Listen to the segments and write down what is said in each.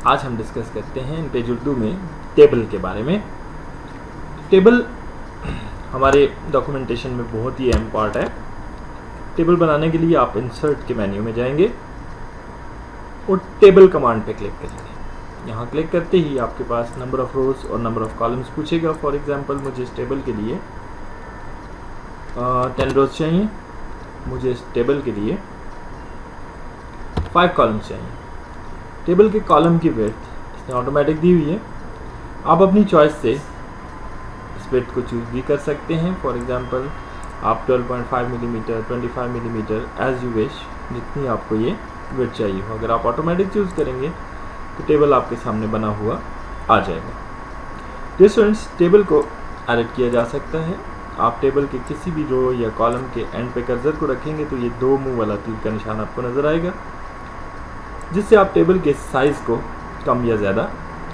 आज हम डिस्कस करते हैं इन पेज उर्दू में टेबल के बारे में। टेबल हमारे डॉक्यूमेंटेशन में बहुत ही अहम पार्ट है। टेबल बनाने के लिए आप इंसर्ट के मेन्यू में जाएंगे और टेबल कमांड पे क्लिक करेंगे। यहाँ क्लिक करते ही आपके पास नंबर ऑफ रोज और नंबर ऑफ कॉलम्स पूछेगा। फॉर एग्जांपल मुझे इस टेबल के लिए 10 रोज चाहिए, मुझे इस टेबल के लिए 5 कॉलम्स चाहिए। टेबल के कॉलम की विड्थ इसने ऑटोमेटिक दी हुई है। आप अपनी चॉइस से इस विड्थ को चूज भी कर सकते हैं। फॉर एग्जांपल आप 12.5 millimetre, 25 millimetre as you wish, जितनी आपको ये विड्थ चाहिए हो। अगर आप ऑटोमेटिक चूज करेंगे तो टेबल आपके सामने बना हुआ आ जाएगा। ये स्टूडेंट्स, टेबल को एडिट किया जा सकता है। आप टेबल के किसी भी रो या कॉलम के एंड पे कर्सर को रखेंगे तो ये 2 मुंह वाला तीर का निशान आपको नजर आएगा, जिससे आप टेबल के साइज को कम या ज़्यादा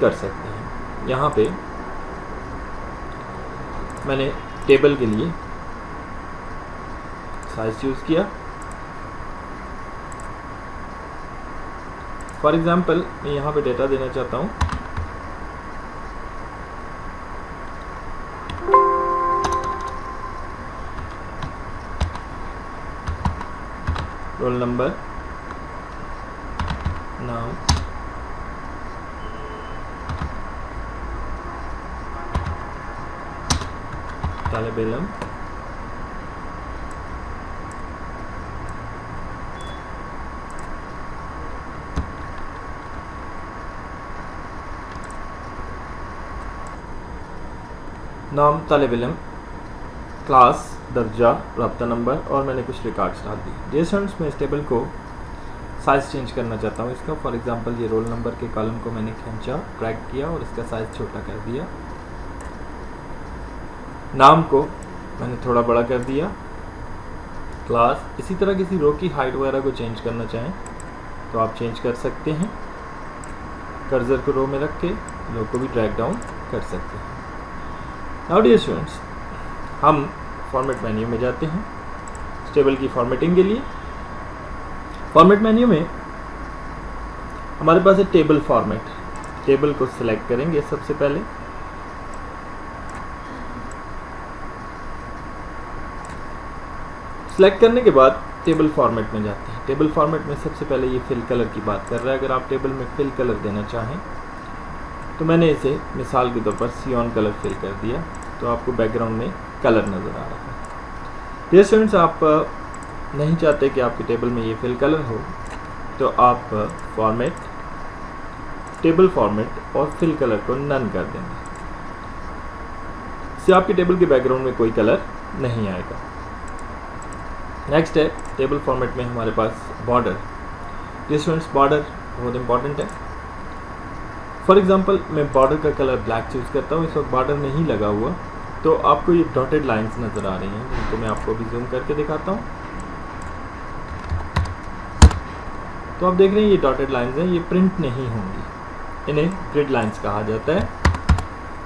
कर सकते हैं। यहाँ पे मैंने टेबल के लिए साइज चूज किया। फॉर एग्जांपल मैं यहाँ पे डेटा देना चाहता हूँ। रोल नंबर, नाम, तालिब इल्म, नाम, तालिब इल्म, क्लास, दर्जा, रब्ता नंबर और मैंने कुछ रिकॉर्ड्स डाल दिए। डियर स्टूडेंट्स, मैं इस टेबल को साइज़ चेंज करना चाहता हूँ इसका। फॉर एग्जांपल ये रोल नंबर के कॉलम को मैंने खींचा, ड्रैग किया और इसका साइज़ छोटा कर दिया। नाम को मैंने थोड़ा बड़ा कर दिया। क्लास, इसी तरह किसी रो की हाइट वगैरह को चेंज करना चाहें तो आप चेंज कर सकते हैं। कर्सर को रो में रख के रो को भी ड्रैग डाउन कर सकते हैं। नाउ डियर स्टूडेंट्स, हम फॉर्मेट मेन्यू में जाते हैं टेबल की फॉर्मेटिंग के लिए। फॉर्मेट मेन्यू में हमारे पास है टेबल फॉर्मेट। टेबल को सिलेक्ट करेंगे सबसे पहले। सिलेक्ट करने के बाद टेबल फॉर्मेट में जाते हैं। टेबल फॉर्मेट में सबसे पहले ये फिल कलर की बात कर रहा है। अगर आप टेबल में फिल कलर देना चाहें तो मैंने इसे मिसाल के तौर पर सियान कलर फिल कर दिया, तो आपको बैकग्राउंड में कलर नज़र आ रहा है। डियर स्टूडेंट्स, आप नहीं चाहते कि आपके टेबल में ये फिल कलर हो तो आप फॉर्मेट, टेबल फॉर्मेट और फिल कलर को नन कर देंगे। इससे आपके टेबल के बैकग्राउंड में कोई कलर नहीं आएगा। नेक्स्ट है टेबल फॉर्मेट में हमारे पास बॉर्डर। डियर स्टूडेंट्स, बॉर्डर बहुत इंपॉर्टेंट है। फॉर एग्जांपल मैं बॉर्डर का कलर ब्लैक चूज़ करता हूँ। इस वक्त बॉर्डर नहीं लगा हुआ तो आपको ये डॉटेड लाइंस नज़र आ रही हैं, जिनको मैं आपको भी जूम करके दिखाता हूँ। तो आप देख रहे हैं ये डॉटेड लाइंस हैं, ये प्रिंट नहीं होंगी, इन्हें ग्रिड लाइंस कहा जाता है।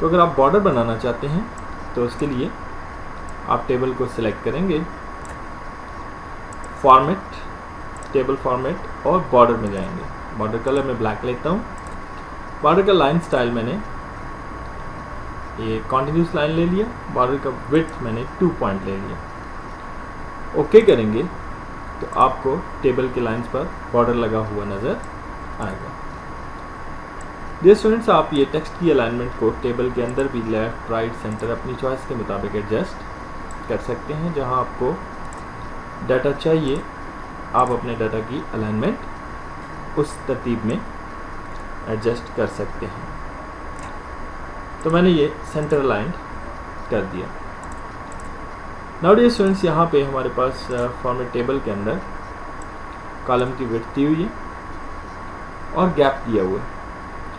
तो अगर आप बॉर्डर बनाना चाहते हैं तो उसके लिए आप टेबल को सिलेक्ट करेंगे, फॉर्मेट, टेबल फॉर्मेट और बॉर्डर में जाएंगे। बॉर्डर कलर में ब्लैक लेता हूँ। बॉर्डर का लाइन स्टाइल मैंने ये कॉन्टिन्यूस लाइन ले लिया। बॉर्डर का विड्थ मैंने 2 पॉइंट ले लिया। ओके करेंगे तो आपको टेबल के लाइंस पर बॉर्डर लगा हुआ नज़र आएगा। डियर स्टूडेंट्स, आप ये टेक्स्ट की अलाइनमेंट को टेबल के अंदर भी लेफ्ट, राइट, सेंटर अपनी चॉइस के मुताबिक एडजस्ट कर सकते हैं। जहां आपको डाटा चाहिए आप अपने डाटा की अलाइनमेंट उस तरतीब में एडजस्ट कर सकते हैं। तो मैंने ये सेंटर अलाइंड कर दिया। नाउ डियर स्टूडेंट्स, यहाँ पे हमारे पास फॉर्मेट टेबल के अंदर कॉलम की विड्थ दी हुई है और गैप दिया हुआ है।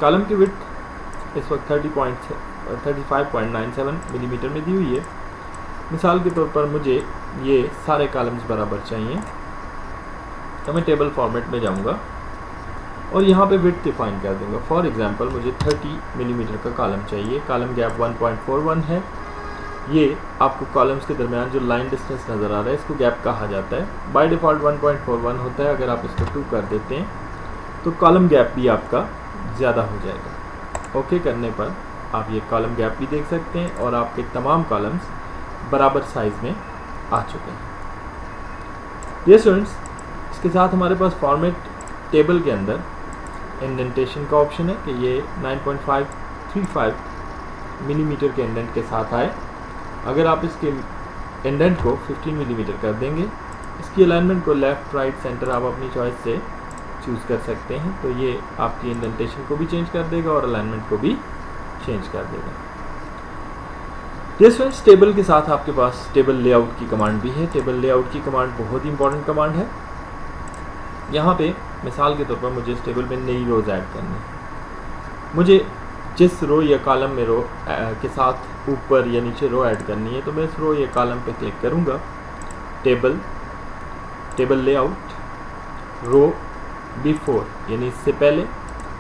कॉलम की विड्थ इस वक्त 35.97 मिलीमीटर में दी हुई है। मिसाल के तौर पर मुझे ये सारे कॉलम्स बराबर चाहिए तो मैं टेबल फॉर्मेट में जाऊँगा और यहाँ पे विड्थ डिफाइन कर दूंगा। फॉर एग्जांपल मुझे 30 मिलीमीटर का कॉलम चाहिए। कॉलम गैप 1.41 है। ये आपको कॉलम्स के दरमियान जो लाइन डिस्टेंस नज़र आ रहा है इसको गैप कहा जाता है। बाय डिफ़ॉल्ट 1.41 होता है। अगर आप इसको 2 कर देते हैं तो कॉलम गैप भी आपका ज़्यादा हो जाएगा। ओके करने पर आप ये कॉलम गैप भी देख सकते हैं और आपके तमाम कॉलम्स बराबर साइज़ में आ चुके हैं। डियर स्टूडेंट्स, इसके साथ हमारे पास फॉर्मेट टेबल के अंदर इंडेंटेशन का ऑप्शन है कि ये 9.535 मिलीमीटर के इंडेंट के साथ आए। अगर आप इसके इंडेंट को 15 मिलीमीटर कर देंगे, इसकी अलाइनमेंट को लेफ़्ट राइट सेंटर आप अपनी चॉइस से चूज़ कर सकते हैं, तो ये आपकी इंडेंटेशन को भी चेंज कर देगा और अलाइनमेंट को भी चेंज कर देगा। डियर स्टूडेंट्स, टेबल के साथ आपके पास टेबल लेआउट की कमांड भी है। टेबल लेआउट की कमांड बहुत ही इंपॉर्टेंट कमांड है। यहाँ पे मिसाल के तौर पर मुझे इस टेबल में नई रोज़ ऐड करनी है। मुझे जिस रो या कॉलम में रो के साथ ऊपर या नीचे रो ऐड करनी है, तो मैं इस रो या कॉलम पे क्लिक करूँगा, टेबल लेआउट, रो बिफोर यानी इससे पहले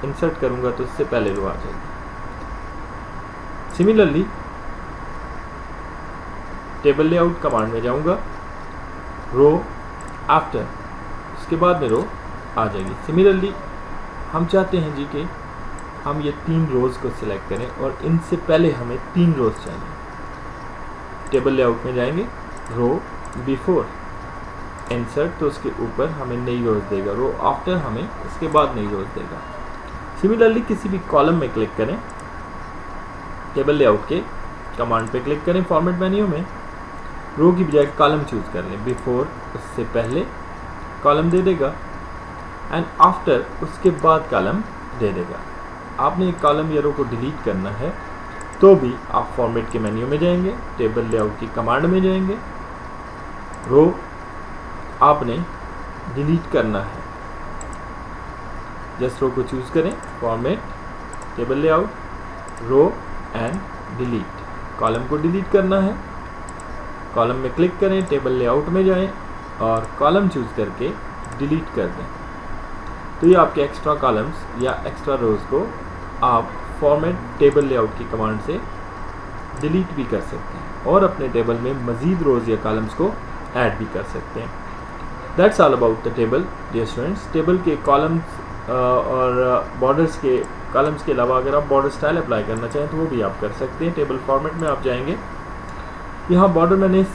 इंसर्ट करूँगा तो इससे पहले रो आ जाएगी। सिमिलरली टेबल लेआउट कमांड में जाऊँगा, रो आफ्टर, उसके बाद में रो आ जाएगी। सिमिलरली हम चाहते हैं जी कि हम ये 3 रोज़ को सिलेक्ट करें और इनसे पहले हमें 3 रोज़ चाहिए। टेबल लेआउट में जाएंगे, रो बिफोर, इंसर्ट, तो उसके ऊपर हमें नई रोज़ देगा, रो आफ्टर हमें इसके बाद नई रोज़ देगा। सिमिलरली किसी भी कॉलम में क्लिक करें, टेबल लेआउट के कमांड पे क्लिक करें, फॉर्मेट मेन्यू में रो की बजाय कॉलम चूज़ कर लें, बिफोर उससे पहले कॉलम दे देगा एंड आफ्टर उसके बाद कॉलम दे देगा। आपने एक कॉलम या रो को डिलीट करना है तो भी आप फॉर्मेट के मेन्यू में जाएंगे, टेबल लेआउट की कमांड में जाएंगे, रो आपने डिलीट करना है, जस्ट रो को चूज़ करें, format, table layout, row and delete, column को डिलीट करना है, कॉलम में क्लिक करें, टेबल लेआउट में जाएं और कॉलम चूज़ करके डिलीट कर दें। तो ये आपके एक्स्ट्रा कॉलम्स या एक्स्ट्रा रोज़ को आप फॉर्मेट टेबल लेआउट की कमांड से डिलीट भी कर सकते हैं और अपने टेबल में मज़ीद रोज़ या कॉलम्स को ऐड भी कर सकते हैं। That's all about the table dear students. Table के कॉलम्स और बॉर्डर्स के कॉलम्स के अलावा अगर आप बॉर्डर स्टाइल अप्लाई करना चाहें तो वो भी आप कर सकते हैं। टेबल फॉर्मेट में आप जाएंगे, यहाँ बॉर्डर मैंने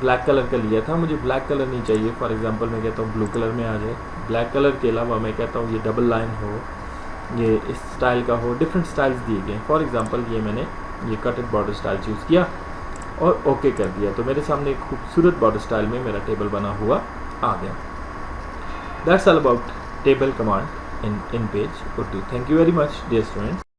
ब्लैक कलर का लिया था, मुझे ब्लैक कलर नहीं चाहिए, फॉर एग्जांपल मैं कहता हूँ ब्लू कलर में आ जाए। ब्लैक कलर के अलावा मैं कहता हूँ ये डबल लाइन हो, ये इस स्टाइल का हो, डिफरेंट स्टाइल्स दिए गए हैं। फॉर एग्जांपल ये मैंने ये कटेड बॉर्डर स्टाइल चूज़ किया और ओके कर दिया, तो मेरे सामने एक खूबसूरत बॉर्डर स्टाइल में मेरा टेबल बना हुआ आ गया। That's all about table command in page Urdu. Thank you very much, dear students.